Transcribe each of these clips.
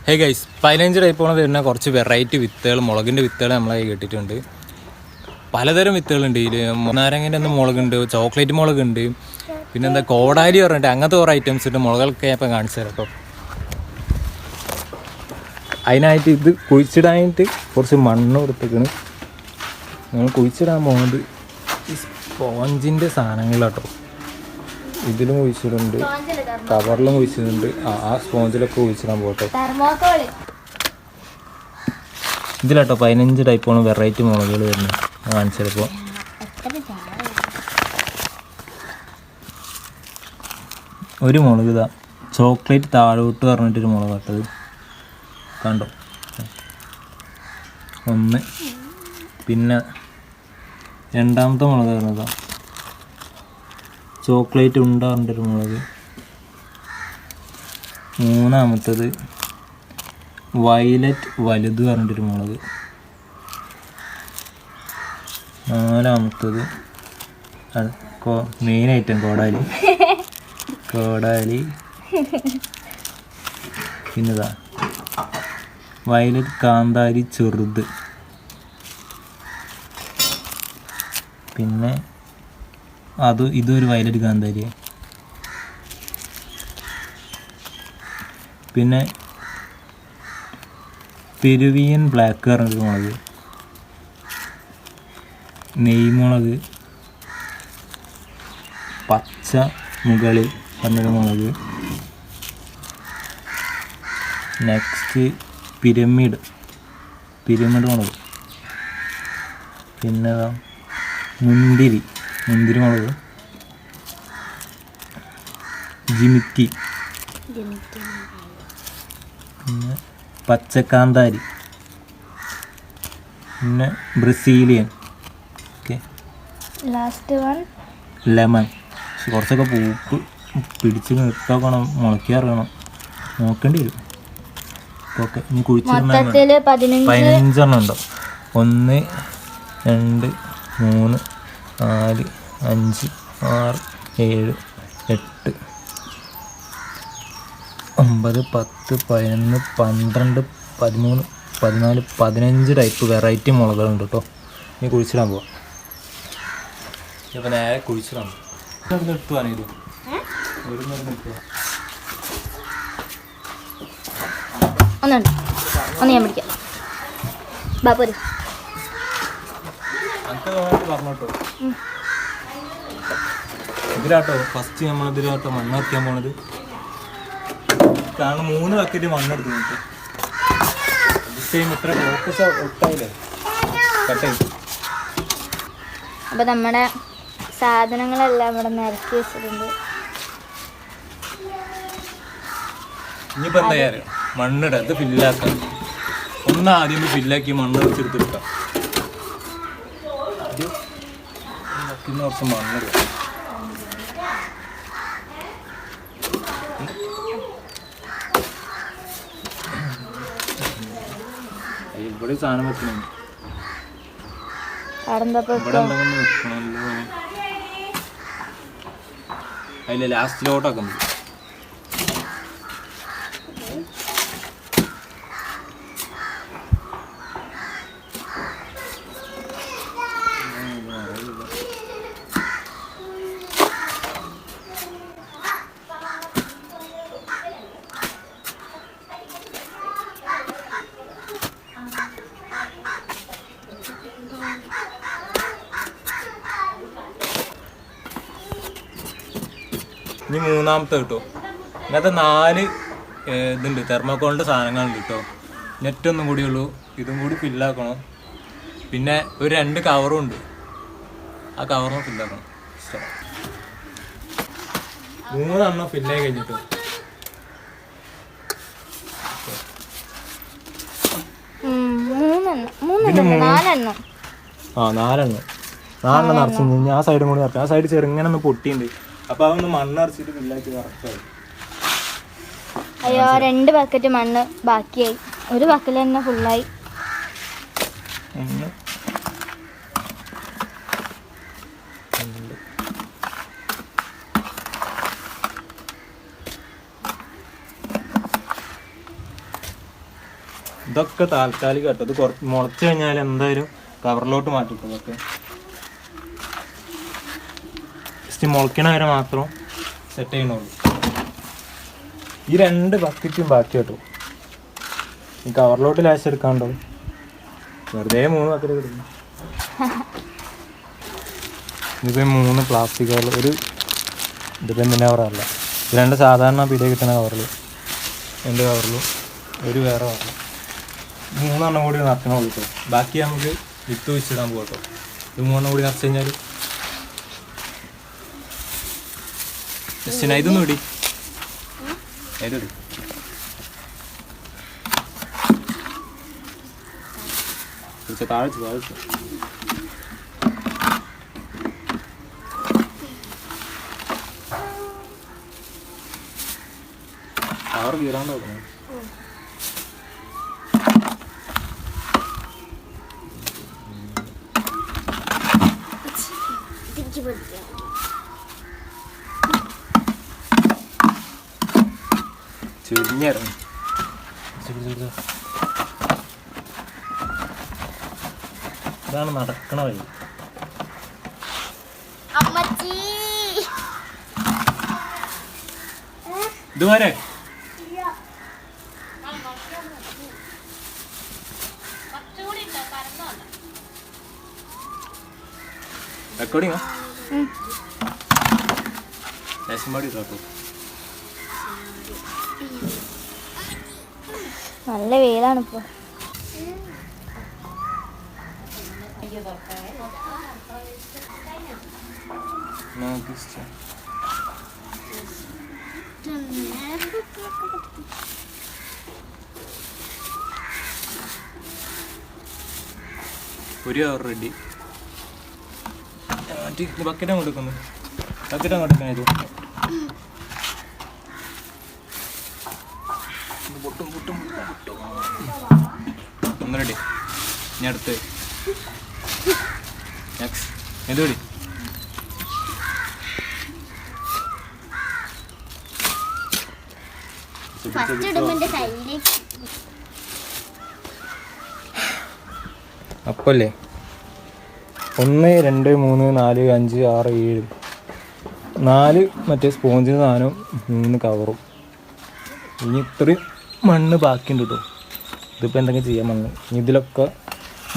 Hey guys, 15 ടൈപ്പോളം വരുന്ന കുറച്ച് variety വിത്തുകൾ, മുളകിൻ്റെ വിത്തുകൾ നമ്മളായി കേട്ടിട്ടുണ്ട്. പലതരം വിത്തുകളുണ്ട്. ഇതിൽ നാരങ്ങൻ്റെ ഒന്ന് മുളകുണ്ട്, ചോക്ലേറ്റ് മുളകുണ്ട്, പിന്നെന്താ കോടാലി പറഞ്ഞിട്ട് അങ്ങനത്തെ കുറേ ഐറ്റംസ് ഉണ്ട്. മുളകൊക്കെ ഞാൻ ഇപ്പം കാണിച്ചു തരാം കേട്ടോ. അതിനായിട്ട് ഇത് കുഴിച്ചിടാനായിട്ട് കുറച്ച് മണ്ണ് കൊടുത്തേക്കാണ്. നമ്മൾ കുഴിച്ചിടാൻ പോകുന്നത് ഈ സ്പോഞ്ചിൻ്റെ സാധനങ്ങളാട്ടോ. ഇതിലും കുഴിച്ചിടുന്നുണ്ട്, കവറിലും കുഴിച്ചിടുന്നുണ്ട്. ആ സ്പോഞ്ചിലൊക്കെ കുഴിച്ചിടാൻ പോകട്ടെ. ഇതിലാട്ടോ 15 ടൈപ്പോളം വെറൈറ്റി മുളകുകൾ വരുന്നത്. കാണിച്ചപ്പോൾ ഒരു മുളക് ഇതാ ചോക്ലേറ്റ് താഴോട്ട് പറഞ്ഞിട്ടൊരു മുളക് കേട്ടത് കണ്ടോ, ഒന്ന്. പിന്നെ രണ്ടാമത്തെ മുളക് പറഞ്ഞതാ ചോക്ലേറ്റ് ഉണ്ടാറിൻ്റെയൊരു മുളക്. മൂന്നാമത്തത് വയലറ്റ് വലുത് പറഞ്ഞിട്ടൊരു മുളക്. നാലാമത്തത് മെയിൻ ഐറ്റം കോടാലി. പിന്നെതാ വയലറ്റ് കാന്താരി ചെറുത്. പിന്നെ ഇതൊരു വയലറ്റ് കാന്താരി. പിന്നെ പെരുവിയൻ ബ്ലാക്ക് പറഞ്ഞൊരു മുളക്, നെയ്മുളക്, പച്ച മുകളിൽ പറഞ്ഞൊരു മുളക്. നെക്സ്റ്റ് പിരമിഡ് മുളക്. പിന്നെ മുന്തിരി മുളക്. ജിമിറ്റി, പിന്നെ പച്ചക്കാന്താരി, പിന്നെ Brazilian. Okay, last one lemon. കുറച്ചൊക്കെ പൂപ്പ് പിടിച്ച് നിർത്താക്കണം, മുളയ്ക്കാറിയണം, നോക്കേണ്ടി വരും. ഓക്കെ, ഇനി കുഴിച്ചിരുന്ന 15 ഉണ്ടോ. 1 2 3 4 5 6 7 8 9 10 11 12 13 14 15 ടൈപ്പ് വെറൈറ്റി മുളകളുണ്ട് കേട്ടോ. ഇനി കുഴിച്ചിടാൻ പോവാം. ഇപ്പം നേരെ കുഴിച്ചിടാൻ പോകും. ഇട്ടുവാണ് ഇത് ഒരു ഇട്ടുക. ഒന്ന് ഞാൻ പിടിക്കാം ബാപ്പു. പറഞ്ഞോട്ടോ, ഇതിലാട്ടോ ഫസ്റ്റ് നമ്മളിതിലാട്ടോ മണ്ണ് വയ്ക്കാൻ പോണത്. കാരണം 3 ബക്കറ്റ് മണ്ണെടുത്ത് നോക്കി ഇത്ര ഫോക്കസ് ഒട്ടായില്ലേ കട്ടായി. അപ്പോൾ നമ്മുടെ സാധനങ്ങളെല്ലാം ഇവിടെ നിരത്തി വെച്ചിട്ടുണ്ട്. ഇനിയിപ്പോൾ എന്താ ചെയ്യാറ്, മണ്ണിട ഇത് ഫില്ലാക്കാം. ആദ്യം ഫില്ലാക്കി മണ്ണ് വെച്ചെടുത്തെടുക്കാം. കുറച്ച് മണ്ണിടുക. ഇവിടെ സാധനം വെക്കണം. അതിലെ ലാസ്റ്റിലോട്ടൊക്കെ ഇനി മൂന്നാമത്തെ കിട്ടോ. ഇങ്ങനത്തെ 4 ഇതുണ്ട്, തെർമോക്കോളിൻ്റെ സാധനങ്ങളുണ്ട് കേട്ടോ. നെറ്റൊന്നും കൂടി ഉള്ളൂ, ഇതും കൂടി ഫില്ലാക്കണം. പിന്നെ ഒരു 2 കവറും ഉണ്ട്, ആ കവറും ഫില്ലാക്കണം. 3 ഫില്ലായി കഴിഞ്ഞിട്ടോ. നാലെണ്ണം നിറച്ചു. ആ സൈഡും കൂടി നിറച്ചു. ആ സൈഡ് ചെറുങ്ങനെ ഒന്ന് പൊട്ടിയുണ്ട്. അപ്പൊ അതൊന്ന് മണ്ണ് നിറച്ചിട്ട് ഫില്ലാക്കി കറക്റ്റായി. അയ്യോ, 2 ബക്കറ്റ് മണ്ണ് ബാക്കിയായി. ഒരു ബക്കറ്റ് തന്നെ ഫുള്ളായി. ഇതൊക്കെ താൽക്കാലികം കേട്ടോ. ഇത് കുറച്ച് മുളച്ച് കഴിഞ്ഞാൽ എന്തായാലും കവറിലോട്ട് മാറ്റും. ഇതൊക്കെ ജസ്റ്റ് മുളയ്ക്കണ വരെ മാത്രം സെറ്റ് ചെയ്യണുള്ളൂ. ഈ 2 ബക്കറ്റും ബാക്കി കേട്ടോ. ഈ കവറിലോട്ട് ലാസ്റ്റ് എടുക്കാണ്ടോ, വെറുതെ 3 ബക്കറ്റ് കിട്ടുന്നു. ഇതിപ്പോൾ 3 പ്ലാസ്റ്റിക് കവറിൽ ഒരു ഇതിപ്പോൾ എന്തിനാ കവറല്ല. 2 സാധാരണ പിടിയെ കിട്ടുന്ന കവറിൽ, 2 കവറിലും ഒരു വേറെ കവറിൽ 3 കൂടി നിറക്കണം കേട്ടോ. ബാക്കി നമുക്ക് വിത്ത് വെച്ചിടാൻ പോകും കേട്ടോ. ഇത് 3 കൂടി നിറച്ച് കഴിഞ്ഞാൽ ജസ്റ്റ് ഇതൊന്നും ഇടി ഇടി താഴ്ച കവർ കീറാണ്ട് നോക്കണം. ചുരിഞ്ഞിറങ്ങി ഇതാണ് നടക്കണ വഴി. ഇതുവരെ റെക്കോർഡിങ്ങോ ലേശംപാടി കേട്ടോ. നല്ല വെയിലാണ് ഇപ്പൊ. ഒരു കവർ റെഡി. ബക്കറ്റ് അങ്ങോട്ട് വെക്കുന്നു, ബക്കറ്റ് അങ്ങോട്ട് വെക്കാൻ ഇത് പൊട്ടും പൊട്ടും പൊട്ടും. ഒന്ന് റെഡി. ഇനി അടുത്ത് നെക്സ്റ്റ് എന്ത് കൂടി അപ്പല്ലേ 1 2 3 4 5 6 7 4 മറ്റേ സ്പോഞ്ചിന് സാധനം 3 കവറും. ഇനി ഇത്രയും മണ്ണ് ബാക്കിയുണ്ട് കേട്ടോ. ഇതിപ്പോൾ എന്തെങ്കിലും ചെയ്യാൻ മണ്ണ്. ഇനി ഇതിലൊക്കെ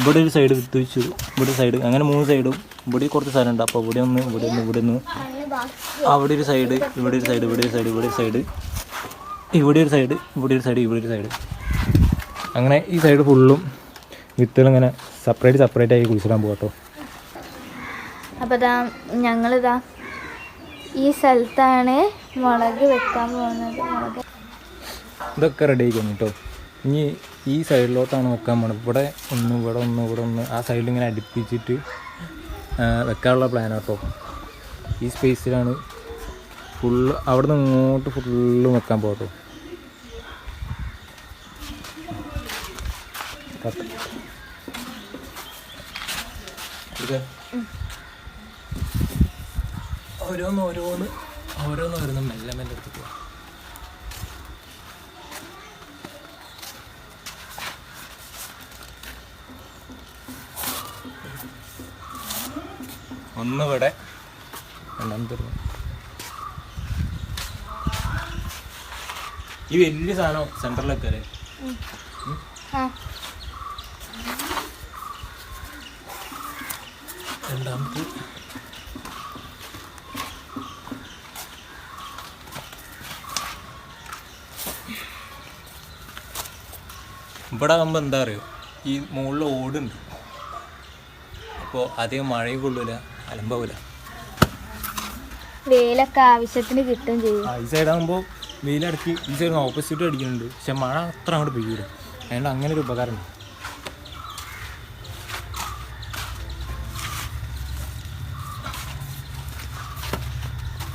ഇവിടെ ഒരു സൈഡ് വിത്ത് വെച്ചു, ഇവിടെ സൈഡ്, അങ്ങനെ 3 സൈഡും. ഇവിടെ കുറച്ച് സ്ഥലം ഉണ്ട്. അപ്പോൾ ഇവിടെ ഒന്ന്, ഇവിടെ ഒന്ന്, ഇവിടെ ഒന്ന്, അവിടെ ഒരു സൈഡ്, ഇവിടെ ഒരു സൈഡ്, ഇവിടെ ഒരു സൈഡ്, ഇവിടെ ഒരു സൈഡ്, ഇവിടെ ഒരു സൈഡ്, ഇവിടെ ഒരു സൈഡ്, ഇവിടെ ഒരു സൈഡ്. അങ്ങനെ ഈ സൈഡ് ഫുള്ളും വിത്തുകളിങ്ങനെ സെപ്പറേറ്റ് ആയി കുഴിച്ചിടാൻ പോകാം. അപ്പോൾ ഞങ്ങളിതാ ഈ സ്ഥലത്താണ് മുളക് വെക്കാൻ പോകുന്നത്. ഇതൊക്കെ റെഡി ആയി കഴിഞ്ഞു കേട്ടോ. ഇനി ഈ സൈഡിലോട്ടാണ് വെക്കാൻ പോകുന്നത്. ഇവിടെ ഒന്ന്, ഇവിടെ ഒന്ന്, ഇവിടെ ഒന്ന്, ആ സൈഡിൽ ഇങ്ങനെ അടുപ്പിച്ചിട്ട് വെക്കാനുള്ള പ്ലാനാണ് കേട്ടോ. ഈ സ്പേസിലാണ് ഫുള്ള്, അവിടെ നിന്ന് ഇങ്ങോട്ട് ഫുള്ളും വെക്കാൻ പോകട്ടോ. ഓരോന്ന് മെല്ലെ എടുത്തിട്ട് ഒന്ന് ഇവിടെ, രണ്ടാമത്തെ ഈ വലിയ സാധനം സെൻറ്ററിലൊക്കെ അല്ലേ. രണ്ടാമത്തെ ഇവിടെ ആകുമ്പോൾ എന്താ അറിയോ, ഈ മുകളിൽ ഓടുണ്ട്. അപ്പോൾ അധികം മഴയും കൊള്ളൂല, അലമ്പാവൂല. വെയിലൊക്കെ ആവശ്യത്തിന് കിട്ടും ചെയ്യും. ഈ സൈഡാകുമ്പോൾ വെയിലടക്കി ഈ സൈഡ് ഓപ്പോസിറ്റ് അടിക്കുന്നുണ്ട്. പക്ഷെ മഴ അത്ര അങ്ങോട്ട് പെയ്യൂല. അതുകൊണ്ട് അങ്ങനെ ഒരു ഉപകാരമുണ്ട്.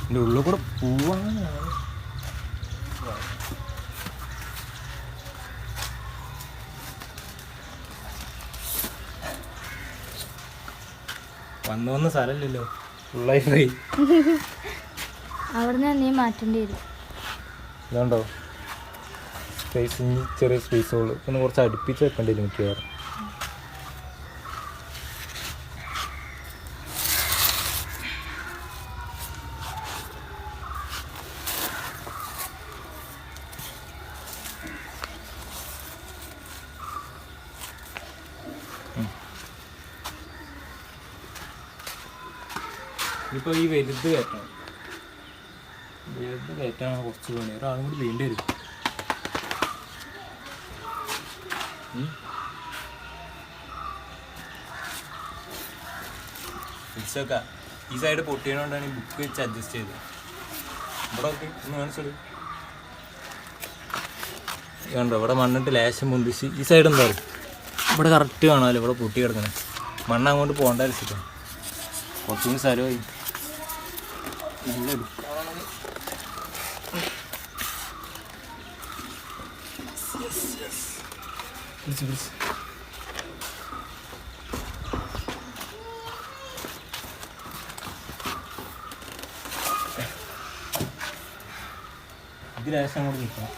എൻ്റെ ഉള്ളിൽ കൂടെ പോവാണ്. വന്ന സ്ഥലമില്ലല്ലോ, ഫുള്ളായി പോയി. അവിടെ നിന്ന് നീ മാറ്റേണ്ടി വരും. ഇതുണ്ടോ സ്പേസ് ഇനി ചെറിയ സ്പേസുകൾ പിന്നെ കുറച്ച് അടുപ്പിച്ച് വെക്കേണ്ടി വരും മിക്കവാറും. ഇപ്പോൾ ഈ വലുത് കയറ്റണം. വലുത് കയറ്റാൻ കുറച്ച് പണി, ഒരാളും കൂടി വേണ്ടി വരും. ഫിക്സൊക്കെ ഈ സൈഡ് പൊട്ടിയതുകൊണ്ടാണ് ഈ ബുക്ക് വെച്ച് അഡ്ജസ്റ്റ് ചെയ്തത്. ഇവിടെ ഓക്കെ ഒന്ന് കാണിച്ചത് കണ്ടോ, ഇവിടെ മണ്ണിട്ട് ലേശം പൊന്തിച്ച് ഈ സൈഡ് എന്താ പറയുക ഇവിടെ കറക്റ്റ് കാണാമല്ലോ. ഇവിടെ പൊട്ടി കിടക്കണം, മണ്ണ് അങ്ങോട്ട് പോകേണ്ട വെച്ചിട്ടാണ്. കുറച്ചുകൂടി സ്ഥലമായി നല്ല എടുക്കുകയാണെങ്കിൽ ഇത് ലേശം അങ്ങോട്ട് നിൽക്കണം.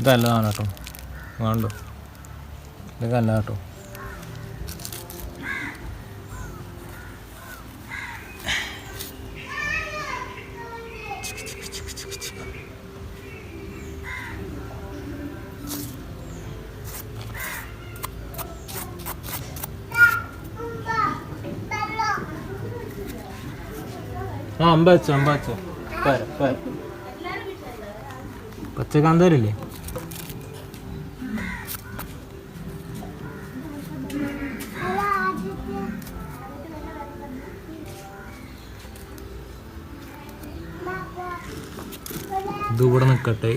ഇതല്ലതാണ് കേട്ടോ, വേണ്ടോ ഇതൊക്കെ അല്ല കേട്ടോ. അമ്പച്ചോ പച്ചക്കാന്താരില്ലേ? ഇതിവിടെ നിൽക്കട്ടെ,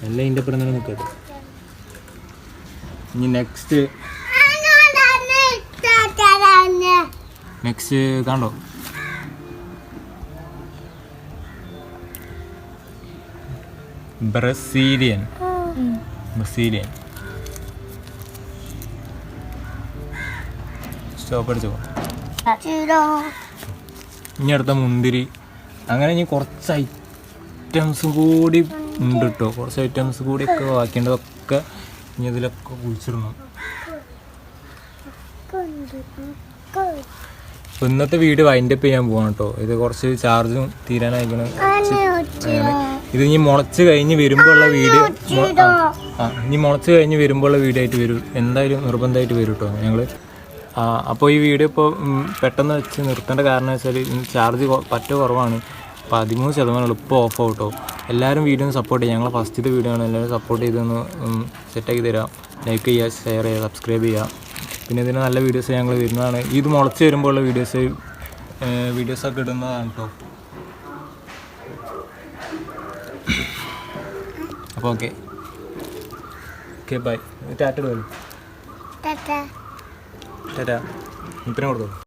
എല്ലാം ഇതിൻ്റെ അപ്പുറം തന്നെ നിൽക്കട്ടെ. ഇനി നെക്സ്റ്റ് കണ്ടോ, ബ്രസീലിയൻ സ്റ്റോപ്പ് അടിച്ചോ. ഇനി അടുത്ത മുന്തിരി. അങ്ങനെ ഇനി കുറച്ച് ഐറ്റംസും കൂടി ഉണ്ട് കേട്ടോ, കുറച്ച് ഐറ്റംസ് കൂടിയൊക്കെ ബാക്കിയുണ്ടതൊക്കെ ഇനി ഇതിലൊക്കെ കുഴിച്ചിടണം. അപ്പോൾ ഇന്നത്തെ വീഡിയോ വൈൻഡപ്പ് ചെയ്യാൻ പോവാണ് കേട്ടോ. ഇത് കുറച്ച് ചാർജും തീരാനായിരിക്കണം. ഇത് ഇനി മുളച്ച് കഴിഞ്ഞ് വരുമ്പോൾ ഉള്ള വീഡിയോ, ഇനി മുളച്ച് കഴിഞ്ഞ് വരുമ്പോൾ ഉള്ള വീഡിയോ ആയിട്ട് വരും, എന്തായാലും നിർബന്ധമായിട്ട് വരും കേട്ടോ ഞങ്ങൾ. അപ്പോൾ ഈ വീഡിയോ ഇപ്പോൾ പെട്ടെന്ന് വെച്ച് നിർത്തേണ്ട കാരണം വെച്ചാൽ ചാർജ് പറ്റ കുറവാണ്, 13% ഇപ്പോൾ ഓഫ് ആവും കേട്ടോ. എല്ലാവരും വീഡിയോ ഒന്ന് സപ്പോർട്ട് ചെയ്യുക, ഞങ്ങൾ ഫസ്റ്റത്തെ വീഡിയോ ആണ്, എല്ലാവരും സപ്പോർട്ട് ചെയ്തൊന്ന് സെറ്റാക്കി തരാം. ലൈക്ക് ചെയ്യുക, ഷെയർ ചെയ്യുക, സബ്സ്ക്രൈബ് ചെയ്യുക. പിന്നെ ഇതിന് നല്ല വീഡിയോസ് ഞങ്ങൾ വരുന്നതാണ്. ഇത് മുളച്ച് വരുമ്പോൾ ഉള്ള വീഡിയോസൊക്കെ ഇടുന്നതാണ് കേട്ടോ. അപ്പോൾ ഓക്കെ ബൈ. ടാറ്റ ടാറ്റ ഇപ്പിനെ കൊടുത്തു.